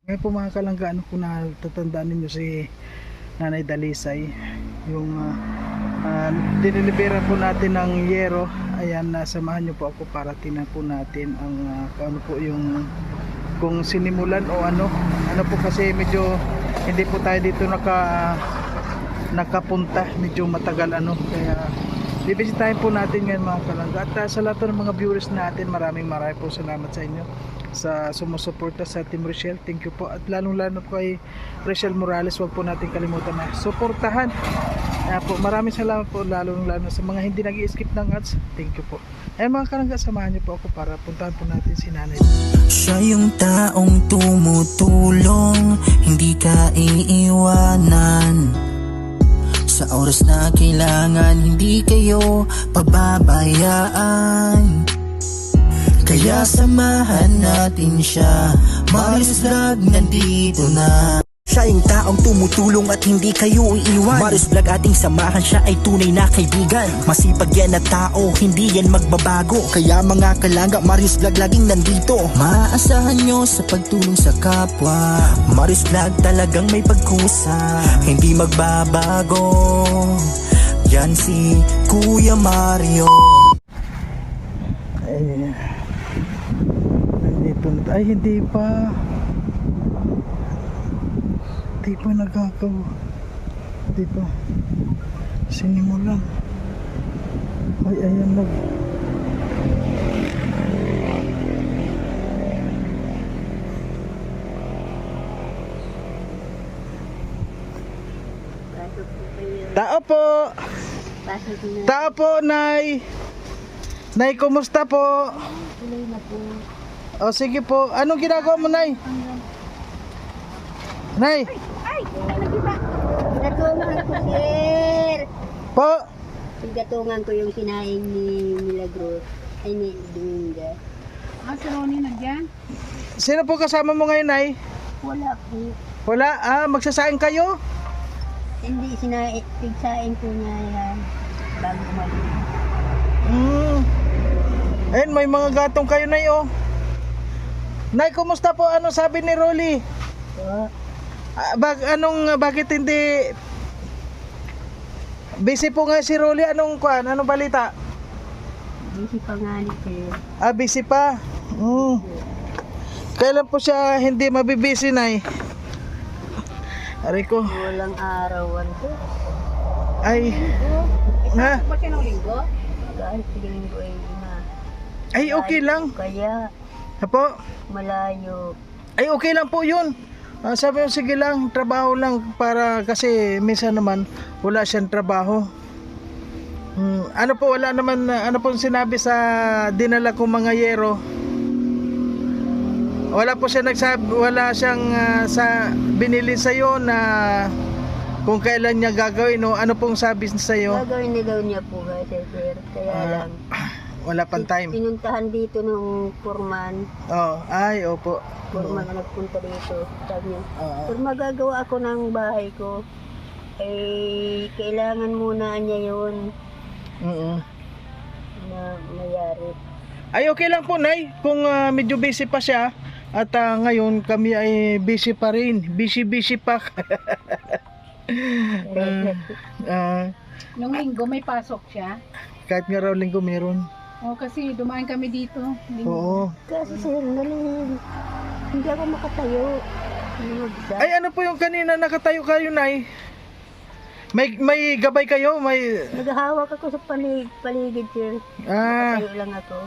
Ngayon po mga kalangga, ano po na tatandaan ninyo si Nanay Dalisay, yung dinilibera po natin ng yero. Ayan, samahan nyo po ako para tingnan po natin ang ano po yung kung sinimulan o ano po, kasi medyo hindi po tayo dito nakapunta, medyo matagal kaya bibisitahin po natin ngayon mga kalangga. At sa lahat ng mga viewers natin, maraming po salamat sa inyo sa sumusuporta sa Team Rochelle. Thank you po, at lalong lalo po kay Rochelle Morales, wag po natin kalimutan na suportahan. Po, maraming salamat po, lalong lalo sa mga hindi nag-i-skip ng ads. Thank you po. Ayan mga kalangga, samahan niyo po ako para puntahan po natin si Nanay. Siya yung taong tumutulong, hindi ka iiwanan. Sa oras na kailangan, hindi kayo pababayaan. Kaya samahan natin siya, Marius Vlog nandito na. Siya yung taong tumutulong at hindi kayo iiwan. Marius Vlog ating samahan, siya ay tunay na kaibigan. Masipag yan na tao, hindi yan magbabago. Kaya mga kalangga, Marius Vlog laging nandito. Maaasahan nyo sa pagtulong sa kapwa. Marius Vlog talagang may pagkusa, hindi magbabago. Yan si Kuya Mario. Ay, hindi pa nagkakaw, hindi pa sinimulan. Ay, ayan na. Tao po. Tao po, Nay. Nay, kumusta po? Tuloy na po. O sige po, anong ginagawa mo, Nay? Nay! Ay! Nagiba! Pinatungan ko, sir! Po! Pinatungan ko yung kinain ni Milagros. Ay, ni Dominga. Si Ronnie nandiyan? Sino po kasama mo ngayon, Nay? Wala po. Wala? Magsasaing kayo? Hindi, pigsain po niya yan. Bago umalis. Ayun, may mga gatong kayo, Nay, oh. Nay, kumusta po? Ano sabi ni Rolly? So, Bakit hindi busy po nga si Rolly? Anong balita? busy pa nga ni sir. Busy pa. Kailan po siya hindi mabibisi, Nay? Aray ko. Walang arawan ko. Ay. Nga. Ba siya ng linggo? Kahit linggo ay na. Ay, okay lang. Kaya, Apo? malayo. Ay, okay lang po yun. Sabi ko, sige lang, trabaho lang, para kasi minsan naman wala siyang trabaho. Ano po, wala naman, ano pong sinabi sa dinala kong mga yero? Wala po siya nagsabi, wala siyang binili sa'yo na kung kailan niya gagawin, o ano pong sabi sa'yo? Gagawin na daw niya po kasi sir. Kaya lang. Wala pang time. Pinuntahan dito ng foreman. Ay, opo. Foreman na nagpunta dito. Sabi niya, Oo. "Pag magagawa ako ng bahay ko, kailangan muna niya yun na mayari." Ay, okay lang po, Nay, kung medyo busy pa siya. At ngayon kami ay busy pa rin. Busy pa. Nung linggo may pasok siya. Kahit nga raw linggo meron. Kasi dumaan kami dito. Oo. Kasi sir, hindi ako makatayo. Ay, ano po yung kanina nakatayo kayo, Nay? May gabay kayo? Naghahawak ako sa paligid sir. Makatayo lang ako.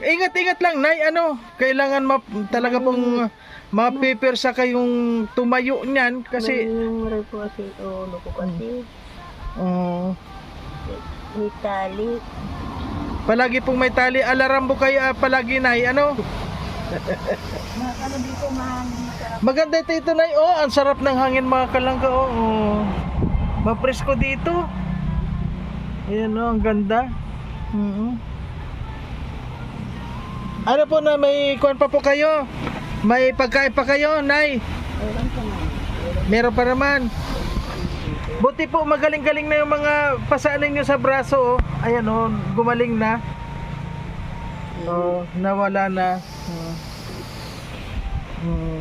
Ingat lang, Nay. Kailangan talaga pong ma-prepare sa kayong tumayo niyan kasi May po kasi ulo ko kasi. May tali. palagi pong may tali. Alarambo kayo palagi, Nay. Ano dito mahangin. Maganda ito, Nay. Ang sarap ng hangin, mga kalangga. Mapresko dito. Ayan, ang ganda. Ano po, na may kuwan pa po kayo? May pagkain pa kayo, Nay? Meron pa naman. Buti po magaling-galing na yung mga pasanin nyo sa braso. Ayan, gumaling na. Nawala na. Mm.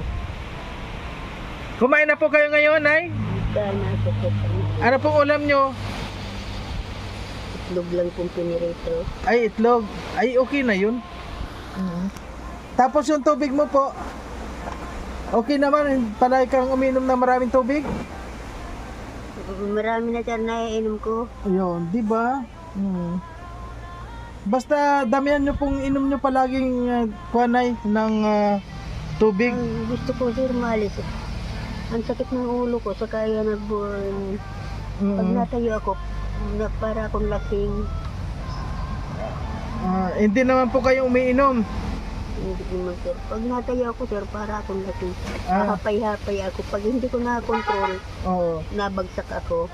Kumain na po kayo ngayon, Nay? Sana ako po. Ano pong ulam nyo? Itlog lang pong pinirito. Ay, itlog. Ay, okay na yun. Tapos yung tubig mo po, okay naman, palagi kang uminom ng maraming tubig? Marami na sir naiinom ko. Ayun, di ba? Basta damihan nyo pong inom nyo palaging kuanay ng tubig. Ang gusto ko sir maalis. Ang sakit ng ulo ko, saka yan nagbuwan. Pag natayo ako, para akong lasing. Hindi naman po kayo umiinom. Hindi naman sir. Pag natayo ako sir, para akong lasing. Ah. Hapay-hapay ako. Pag hindi ko na-control, Oo. nabagsak ako.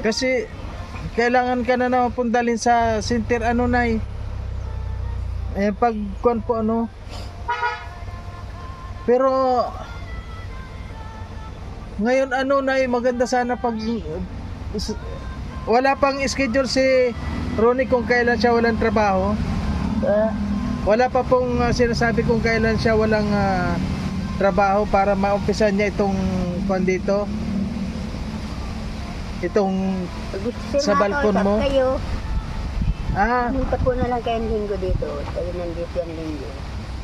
Kasi kailangan ka na naman pong dalhin sa center ano Nay. Pag kuan po ano. Pero ngayon ano Nay, maganda sana pag wala pang schedule si Ronnie kung kailan siya walang trabaho. Wala pa pong sinasabi kung kailan siya walang trabaho para maumpisan niya itong kuan dito. Itong Gusto Sa balkon mo? Kayo. ah Punta po na lang kayong linggo dito. Tayo nandito yung linggo.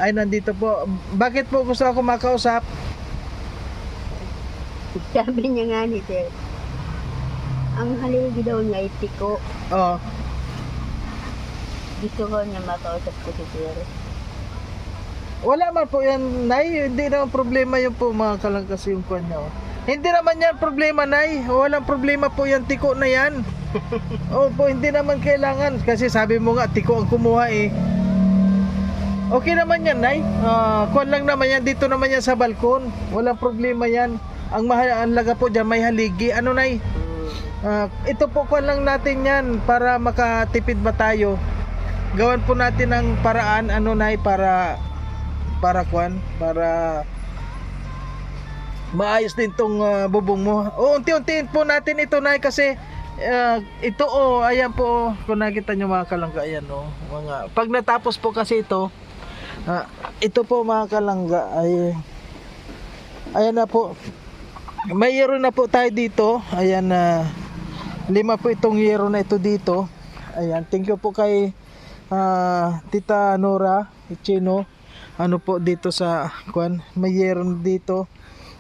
ay nandito po. Bakit po gusto ako makausap? Sabi niya nga ni sir, ang haligi daw niya ay tiko. Oh. Gusto ko niya makausap ko si sir. Wala man po yan, Nay. Hindi naman problema yung po mga kalangkas yung kuan niya. Oh. Hindi naman yan problema, Nay. Walang problema po yan, tiko na yan. Opo, hindi naman kailangan. Kasi sabi mo nga, tiko ang kumuha eh. Okay naman yan, Nay. Kuan lang naman yan. Dito naman yan sa balkon. Walang problema yan. Ang mahalaga po dyan, may haligi. Ano, Nay? Ito po kuan lang natin yan para makatipid ba tayo. Gawan po natin ng paraan, ano, Nay, para maayos din tong bubong mo. O unti-untiin po natin ito Nay kasi ito ayan po kung nakita nyo mga kalangga, ayan mga pag natapos po kasi ito po mga kalangga ay ayan na po, may yero na po tayo dito, ayan 5 po itong yero na ito dito. Ayan, thank you po kay Tita Nora Chino. Ano po dito sa kuan, may yero dito.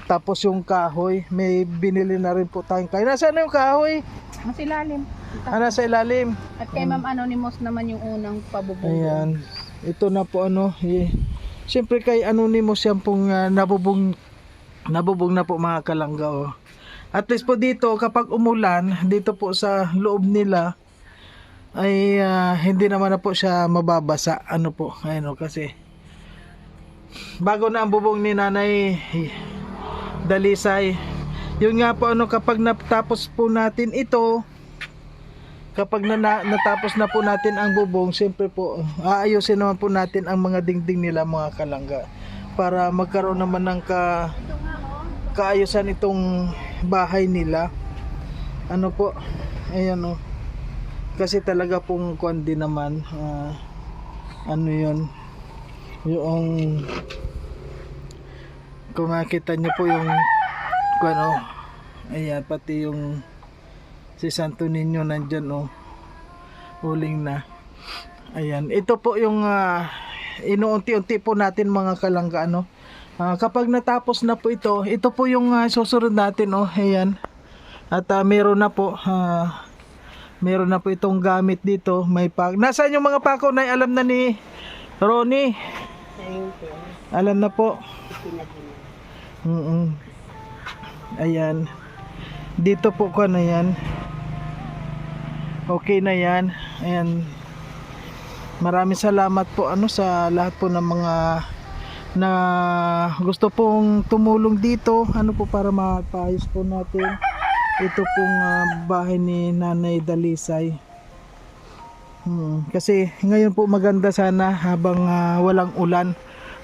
Tapos yung kahoy, may binili na rin po tayong kahoy. Nasaan na yung kahoy? Mas ilalim. Nasa ilalim. At kay Ma'am Anonymous naman yung unang pabubong. Ayan. Ito na po siyempre kay Anonymous yan pong nabubong na po mga kalangga. Oh. At least po dito kapag umulan, dito po sa loob nila ay hindi naman na po siya mababasa. Ano po, ayun kasi bago na ang bubong ni Nanay Dalisay. Yun nga po kapag natapos po natin ito, kapag natapos na po natin ang bubong, siyempre po aayusin naman po natin ang mga dingding nila mga kalangga para magkaroon naman ng kaayusan itong bahay nila. Ano po, ayan kasi talaga pong kuan din naman ano yun yung kung makita nyo po yung ayan, pati yung si Santo Niño nandyan uling na. Ayan, ito po yung inuunti-unti po natin mga kalangga kapag natapos na po ito po yung susunod natin ayan. At meron na po itong gamit dito, may nasaan yung mga pako na alam na ni Ronnie? Ayun sir. Alam na po. Pinagin. Ayan. Dito po ko na yan. Okay na yan. Ayan. Maraming salamat po sa lahat po ng mga na gusto pong tumulong dito. Po para mapaayos po natin ito pong bahay ni Nanay Dalisay. Kasi ngayon po maganda sana habang walang ulan.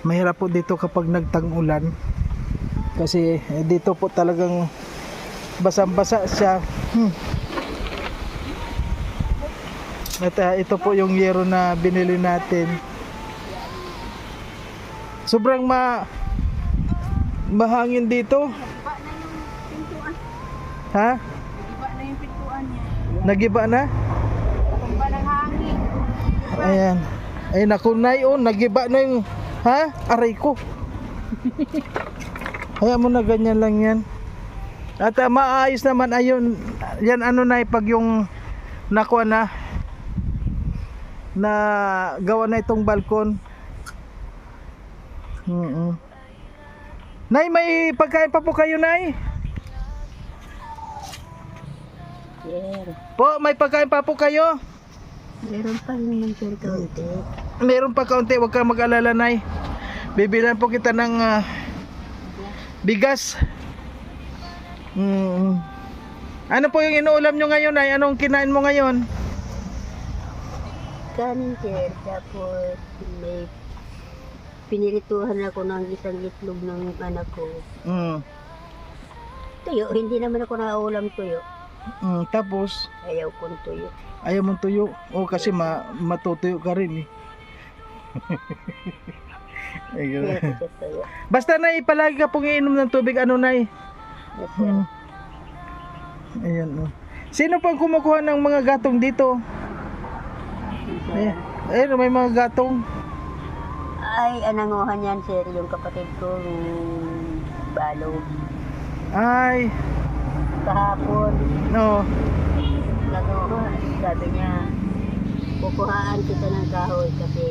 Mahirap po dito kapag nagtang-ulan. Kasi dito po talagang basang-basa siya. At ito po yung yero na binili natin. Sobrang mahangin dito. Iba na yung pintuan. Ha? Iba na yung pintuan niya. Nagiba na? Kumba ng hangin. Ayan. Ay naku, Nay, oh, nagiba na yung, ha? Aray ko. Kaya mo na ganyan lang yan. At maayos naman ayun. Yan ano, Nay, pag yung nakuha na gawa na itong balkon. Nay, may pagkain pa po kayo, Nay? Sir, Po, may pagkain pa po kayo? meron pa rin ng sir kaunti. Meron pa kaunti, huwag kang mag-alala, Nay. Bibilan po kita ng bigas. Ano po yung inuulam nyo ngayon, Nay? Anong kinain mo ngayon? Kanin sir, tapos may pinirituhan ako ng isang itlog ng anak ko. Tuyo, hindi naman ako nakaulam tuyo. Tapos, Ayaw kong tuyo. ayaw mong tuyo. O kasi matutuyo ka rin eh. Ayun. Kaya sa tuyo. Basta, Nay, palagi ka pong iinom ng tubig. Ano, Nay? Yes, sir. Ayan, oh. Sino pang kumukuha ng mga gatong dito? Ayun, may mga gatong. Ay, ananguhan yan sir, yung kapatid ko, yung balo. Ay, Kahapon, no. nanguha, sabi niya, kukuhaan kita ng kahoy kasi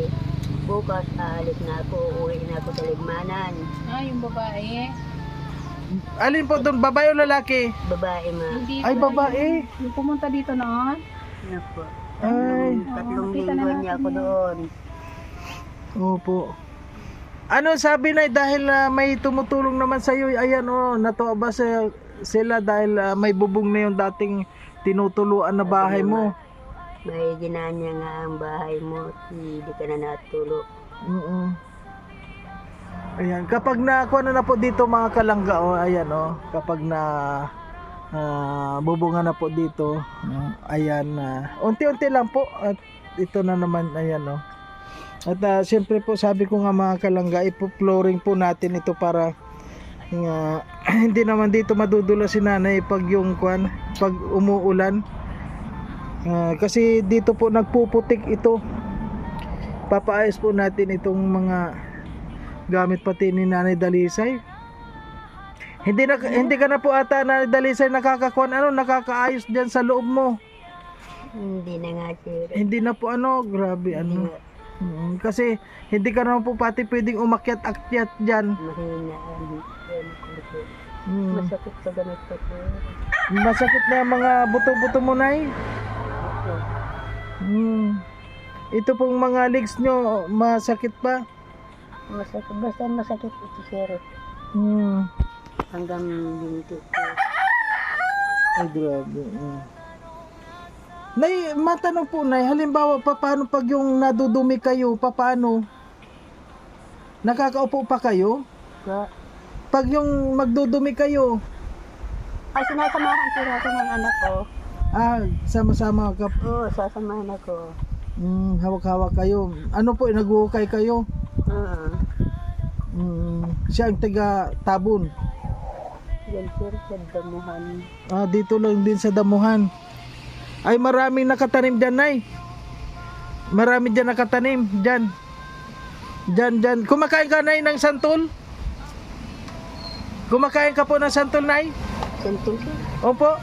bukas aalis na ako, uuwi na ako sa Ligmanan. Yung babae. Alin po doon? Babae o lalaki? Babae ma. Hindi Ay, ko- babae. Yung pumunta dito noon. Ano po? Ay. Tatlong Kita na linggo natin niya ako yun. doon. Opo. Ano sabi, Nay, dahil may tumutulong naman sa iyo? Ayan, oh, natuwa ba sila dahil may bubong na yung dating tinutuluan na bahay mo? May ginanya nga ang bahay mo, hindi ka na natulog. Ayan, kapag nakuha na po dito mga kalangga, oh, ayan, oh, kapag na bubunga na po dito, ayan, unti-unti lang po at ito na naman, ayan, oh. At siyempre po, sabi ko nga mga kalangga, ipo-flooring po natin ito para hindi naman dito madudula si nanay pag pag umuulan. Kasi dito po nagpuputik ito. Papaayos po natin itong mga gamit pati ni Nanay Dalisay. Hindi ka na po ata, Nanay Dalisay, nakakaayos diyan sa loob mo. Hindi na nga sir. Hindi na po grabe kasi hindi ka na po pati pwedeng umakyat-akyat diyan. Mahina ang kurso. Masakit sa ganito po. Masakit na ang mga buto-buto mo, Nay. Ito pong mga legs nyo, masakit pa. Masakit, basta masakit ito sir. Hanggang binti ko. Ay, grabe. Nay, matanong po, Nay, halimbawa, paano pag yung nadudumi kayo, paano? Nakakaupo pa kayo? Pag yung magdudumi kayo, Ay, sinasamahan sir ako ng anak ko. sama-sama ka. Oo, sasamahan ako. Hawak-hawak kayo. Ano po, naghuhukay kayo? Siya ang taga Tabon. Yan sir, sa damuhan. Dito lang din sa damuhan. Ay, maraming nakatanim dyan, Nay. Marami dyan nakatanim. Dyan. Kumakain ka, Nay, ng santol? Kumakain ka po ng santol, Nay? Santol sir. Opo.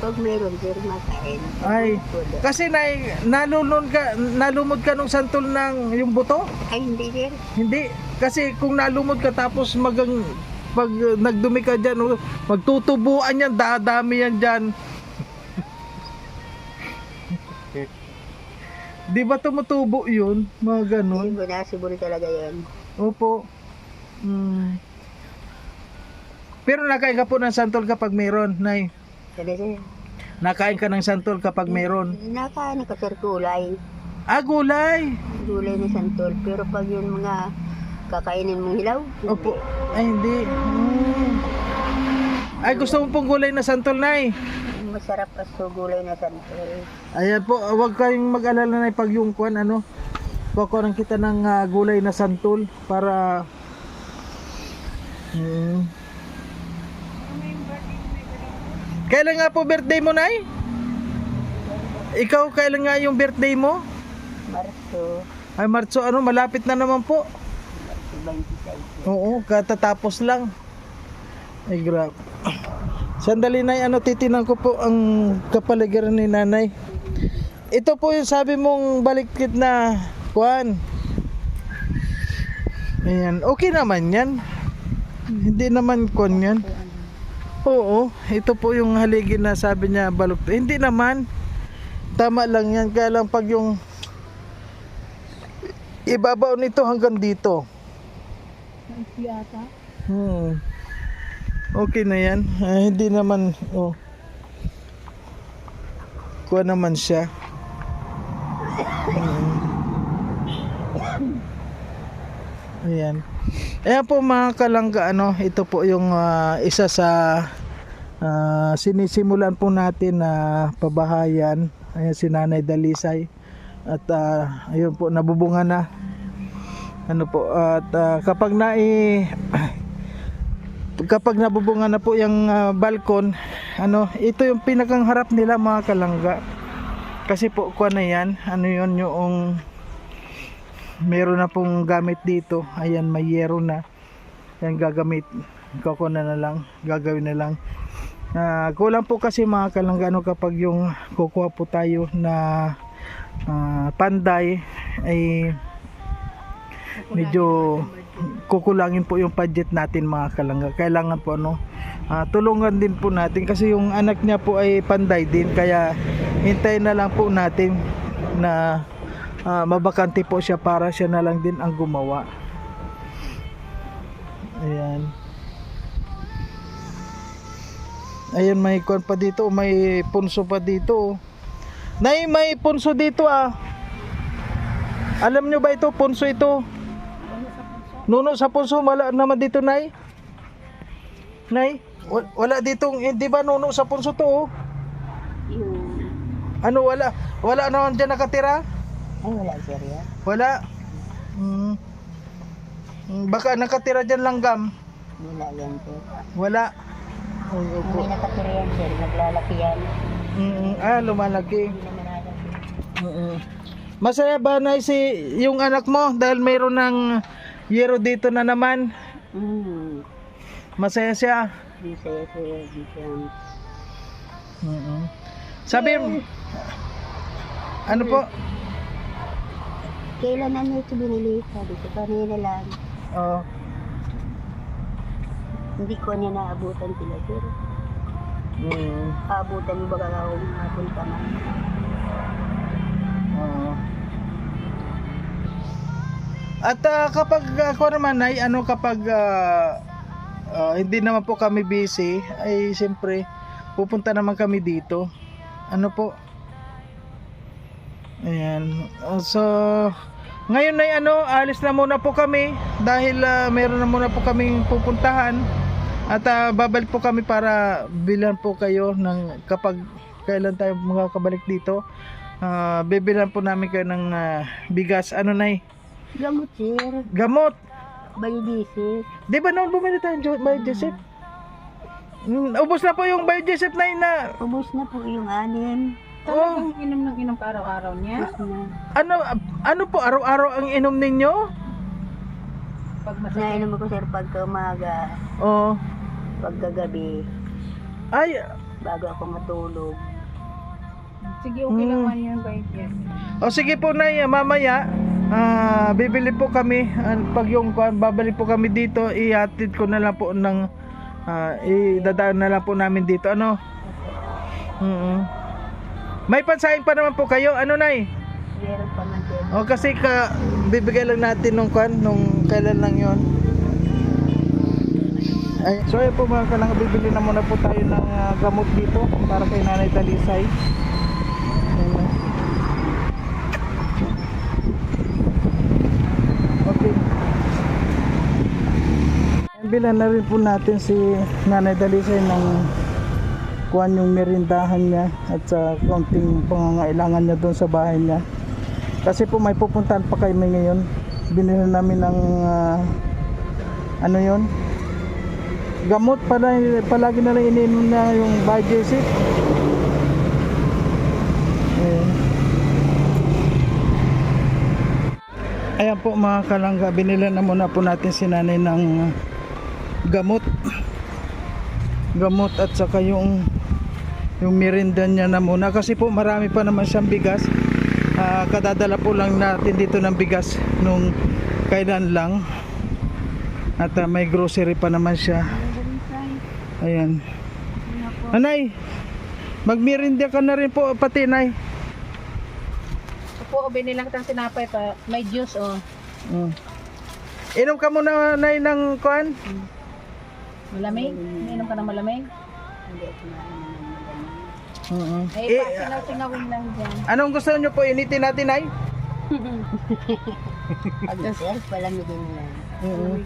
Pag meron sir, makain. Ay, kasi, Nay, nalumod ka nung santol ng yung buto? Ay, hindi sir. Hindi. Kasi kung nalumod ka tapos pag nagdumi ka dyan, magtutubuan yan, dadami yan dyan. Di ba tumutubo yun? Mga ganun. Hindi, nasibol talaga yan. Opo. Pero nakain ka po ng santol kapag meron, Nay. Sabi sir, Nakain ka ng santol kapag meron. nakain ako sir kulay. Gulay. Gulay ni santol. Pero pag yung mga kakainin mong hilaw, Opo. Ay, hindi. Ay, gusto mo pong gulay na santol, Nay. masarap ang gulay na santol. Ayan po, huwag kayong mag-alala na pag yung kwan, ano, kukunan kita ng gulay na santol para Kailan nga po birthday mo, Nay? Ikaw, kailan nga yung birthday mo? Marso, Ay, Marso, ano, malapit na naman po. 26. Oo, katatapos lang. Ay, grabe. Sandali, Nay, ano, titinan ko po ang kapaligiran ni Nanay. Ito po yung sabi mong balikid na kuan. Ayan, okay naman yan. Hindi naman kuan yan. Oo, ito po yung haligi na sabi niya balok. Hindi naman. Tama lang yan. Kaya lang pag yung ibabaw nito hanggang dito. Yata. Okay na yan. Hindi naman, oh. Kuha naman siya. Ayan. Ayan po mga kalangga, ano, ito po yung isa sa sinisimulan po natin na pabahayan. Ayan si Nanay Dalisay. At ayun po, nabubunga na. Ano po, at kapag nabubunga na po yung balkon, ano, ito yung pinakang harap nila mga kalangga. Kasi po kuha na yan, ano yun yung meron na pong gamit dito. Ayan, may yero na. Yan gagamit. Kukuha na lang, gagawin na lang. Kulang po kasi mga kalangga, ano, kapag yung kukuha po tayo na panday ay medyo kukulangin po yung budget natin mga kalangga. Kailangan po, ano, tulungan din po natin kasi yung anak niya po ay panday din, kaya hintayin na lang po natin na mabakante po siya para siya na lang din ang gumawa. Ayan. Ayan, may kon pa dito, may punso pa dito. Nay, may punso dito ah. Alam nyo ba ito, punso ito? Nuno sa punso, wala naman dito, Nay. Nay, wala ditong, hindi ba nuno sa punso to? Oh? Yung, Ano, wala naman dyan nakatira? ay wala serya. Wala. Baka nakatira dyan langgam. Wala yan po. Wala. Ay, opo. May nakatira yan sir, naglalaki yan. Lumalaki. Hindi naman natin. Masaya ba na yung anak mo dahil mayroon ng yero dito na naman? Masaya siya. Di saya sir, di siya. Sabi, ano po? Kailan na ito binili? Sabi ko, kanina lang. Oh, Hindi ko niya naabutan sila sir. Aabutan mo baga ako mapunta man. At kapag ako naman ay ano, kapag hindi naman po kami busy, ay siyempre pupunta naman kami dito. Ano po? Ayan. So ngayon ay ano, alis na muna po kami dahil meron na muna po kaming pupuntahan. At babalik po kami para bilhan po kayo ng kapag kailan tayo makakabalik dito. Bibilhan po namin kayo ng bigas. Ano, Nay? Gamot sir. Gamot. Biodiesel. Di ba noon bumili tayo ng biodiesel? Ubos na po yung biodiesel, Nay, na. Ubus na po yung 6. Talagang inom ng inom ka araw-araw niya. Ubus na. Ano po araw-araw ang inom ninyo? Pag masakit. Nainom ako sir pagka umaga, Oh. pagkagabi, Ay, bago ako matulog. Sige, okay lang man yun, bait yan. o sige po, Nay, mamaya bibili po kami. Pag yung babalik po kami dito, ihatid ko na lang po ng idadaan na lang po namin dito. Ano? May pansaing pa naman po kayo. Ano, Nay? Meron pa man sir. O kasi bibigay lang natin nung kailan lang yon. Ay, so ayun po mga kalangga, bibili na muna po tayo ng gamot dito para kay Nanay Dalisay. Ayan. Okay. Bilan na rin po natin si Nanay Dalisay ng kuhan yung merindahan niya at sa kaunting pangangailangan niya doon sa bahay niya. Kasi po may pupuntahan pa kami ngayon. Binili namin ng ano yon, gamot para palagi na lang iniinom na yung Biogesic. Ayan po mga kalangga, binili na muna po natin si nanay ng gamot at saka yung merinda niya na muna kasi po marami pa naman siyang bigas. Kadadala po lang natin dito ng bigas nung kailan lang at may grocery pa naman siya. Ayan, nanay, magmerinda ka na rin po pati, nay. Po, binilang tang sinapay pa. May juice, oh. Inom ka muna, nay, ng kuan. Malamig? Inom ka ng malamig? Eh, sinawin lang dyan. Anong gusto niyo po, initin natin, nay? Pag sir, palamigin mo lang.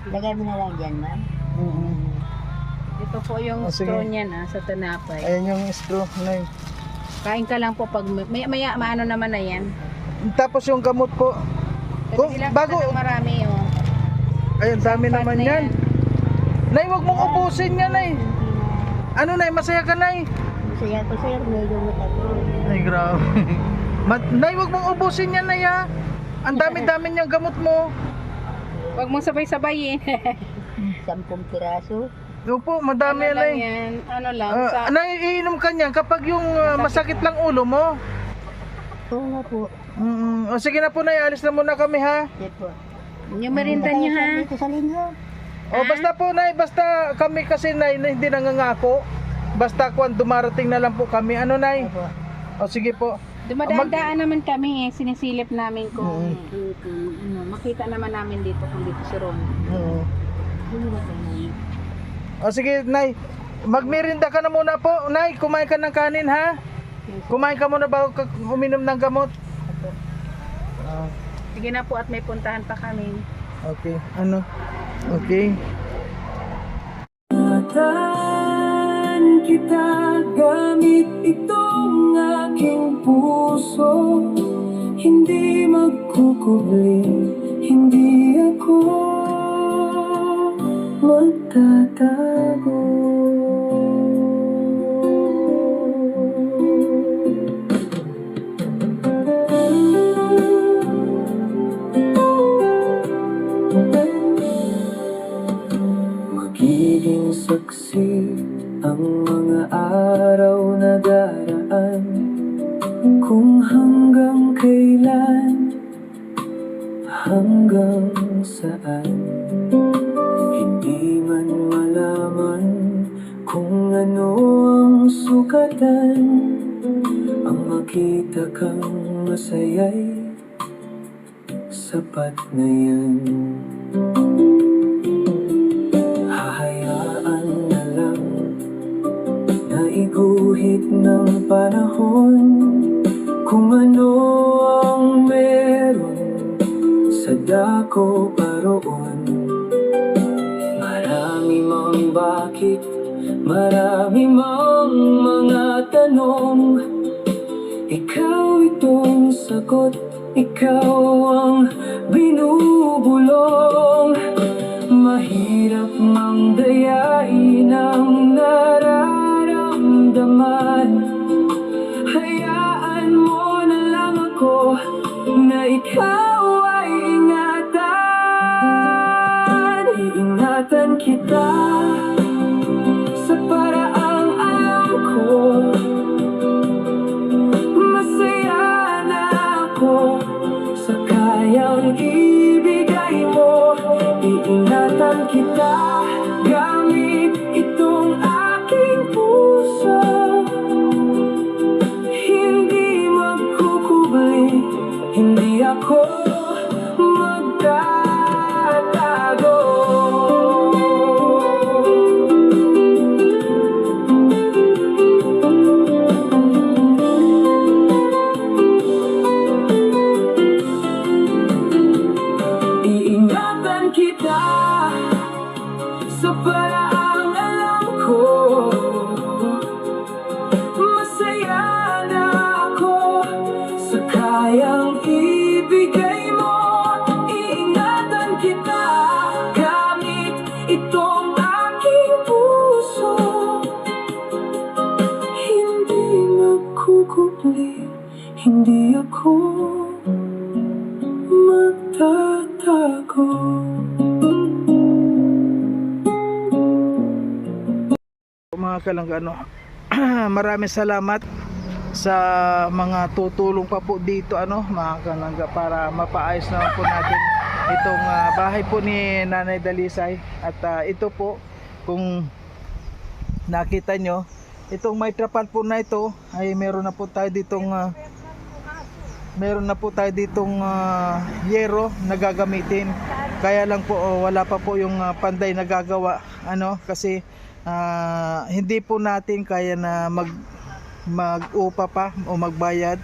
Lagay mo na lang dyan, ma'am. Ito po yung Oh, sige. straw niyan, sa tinapay. Ayan yung straw, nay. Kain ka lang po pag maya maano naman na yan. Tapos yung gamot po. Kung Bilang bago, ka ng marami, oh. ayun, dami Sampat naman na yan. Nay, wag mong ubusin yan, nay. Ano, nay, masaya ka, nay? Masaya ko, sir. May lumot ako. Ay, grabe. Nay, wag mong ubusin yan, nay, ha? Ang dami-dami niyang gamot mo. Huwag mong sabay-sabayin. 10 piraso. Opo, madami, ano lang nay. yan? Ano lang? Nay, iinom ka niyan kapag yung masakit lang ulo mo. Oo nga po. O sige na po, nay, alis na muna kami, ha? Sige po. Yung merinda niyo, ha? Dito sa linggo. O basta po, nay, basta kami kasi, nay, na hindi nangangako. Basta kung dumarating na lang po kami. Ano, nay? Opo. O sige po. Dumadaan naman kami, sinisilip namin kung makita naman namin dito kung dito si Ron. Oo. O sige, nay. Magmerinda ka na muna po. Nay, kumain ka ng kanin, ha? Kumain ka muna bago ka uminom ng gamot. Sige na po at may puntahan pa kami. Okay. Ano? Okay. Ingatan kita gamit itong aking puso. Hindi magkukubli, hindi ako magtatago. Magiging saksi ang mga araw na daraan, kung hanggang kailan, hanggang saan. Hindi man malaman kung ano ang sukatan, ang makita kang masaya'y sapat na yan. Hahayaan na lang na iguhit ng panahon kung ano ang meron sa dako paroon. Marami mang bakit, marami mang mga tanong. Ikaw itong sagot, ikaw ang binubulong. Mahirap mang dayain ang nararamdaman. Hayaan mo na lang ako na ikaw ay ingatan. Iingatan kita sa paraang alam ko. Masaya na ako sa kayang ibigay mo. Iingatan kita gamit itong aking puso. Hindi magkukubli, hindi ako magtatago. Iingatan kita sa paraang alam ko. kita gamit itong aking puso. Hindi magkukupli, hindi ako magtatago. Mga kalanggano, maraming salamat sa mga tutulong pa po dito mga kalangga, para mapaayos naman po natin itong bahay po ni Nanay Dalisay. At ito po, kung nakita nyo, itong may trapal po na ito ay meron na po tayo ditong yero na gagamitin. Kaya lang po wala pa po yung panday na gagawa kasi hindi po natin kaya na mag-upa pa o magbayad,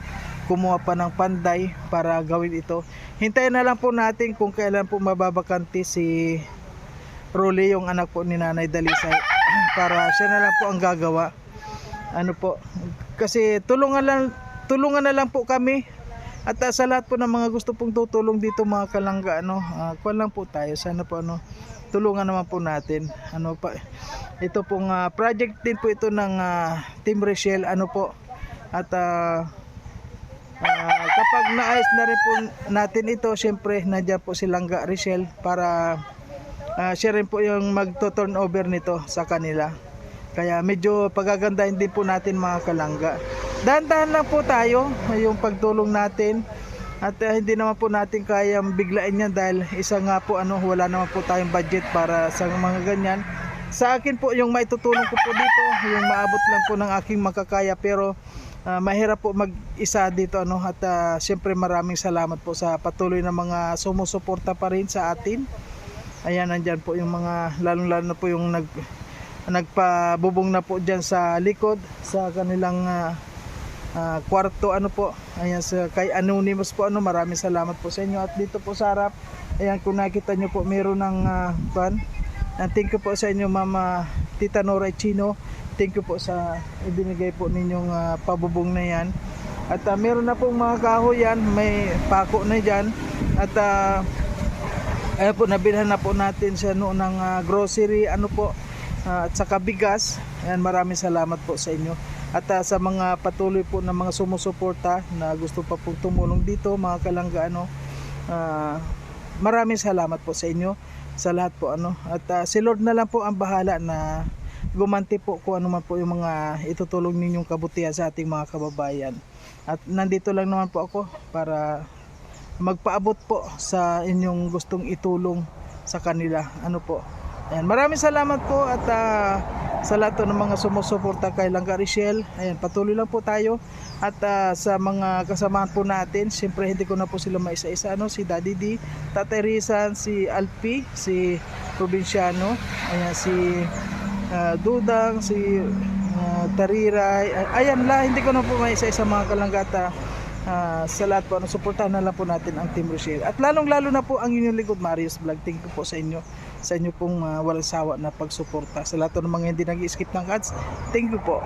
kumuha pa ng panday para gawin ito. Hintayin na lang po natin kung kailan po mababakante si Rolly, yung anak po ni Nanay Dalisay, para siya na lang po ang gagawa. Kasi tulungan na lang po kami. At sa lahat po ng mga gusto pong tutulong dito mga kalangga, kuwan lang po tayo. Sana po tulungan naman po natin. Ito pong project din po ito ng Team Rochelle At kapag naayos na rin po natin ito, syempre nandiyan po si Langga Rochelle para siya rin po yung magto-turn over nito sa kanila. Kaya medyo pagagandahin din po natin mga kalangga. Dahan-dahan lang po tayo yung pagtulong natin. At hindi naman po natin kayang biglain yan dahil isa nga po wala naman po tayong budget para sa mga ganyan. Sa akin po yung maitutulong ko po dito, yung maabot lang po ng aking makakaya, pero mahirap po mag-isa dito at siyempre maraming salamat po sa patuloy na mga sumusuporta pa rin sa atin. Ayan, nandyan po yung mga lalong-lalo na po yung nagpabubong na po dyan sa likod sa kanilang kwarto ayan, kay Anonymous po maraming salamat po sa inyo. At dito po sa harap, ayan, kung nakita nyo po meron ng thank you po sa inyo Mama Tita Nora Chino, thank you po sa ibinigay po ninyong pabubong na yan. At meron na pong mga kahoy yan, may pako na dyan. At ayan po, nabilhan na po natin siya noon ng grocery at saka bigas. Ayan, maraming salamat po sa inyo. At sa mga patuloy po na mga sumusuporta na gusto pa pong tumulong dito mga kalangga, maraming salamat po sa inyo sa lahat po At si Lord na lang po ang bahala na gumanti po kung ano man po yung mga itutulong ninyong kabutihan sa ating mga kababayan. At nandito lang naman po ako para magpaabot po sa inyong gustong itulong sa kanila. Ayan, maraming salamat po. At sa lahat ng mga sumusuporta kay Langga Rochelle, ayan, patuloy lang po tayo. At sa mga kasamahan po natin, siyempre hindi ko na po sila maisa-isa, si Daddy D, Tatay Rizan, si Alpi, si Provinciano, ayan, si Dudang, si Tariray, ayan la, hindi ko na po maisa-isa mga kalanggata. Sa lahat po, suportahan na lang po natin ang Team Rochelle. At lalong-lalo na po ang inyong likod, Marius Vlog. Thank you po sa inyo pong walang sawa na pagsuporta. Sa lahat ng mga hindi nag-skip ng ads, thank you po.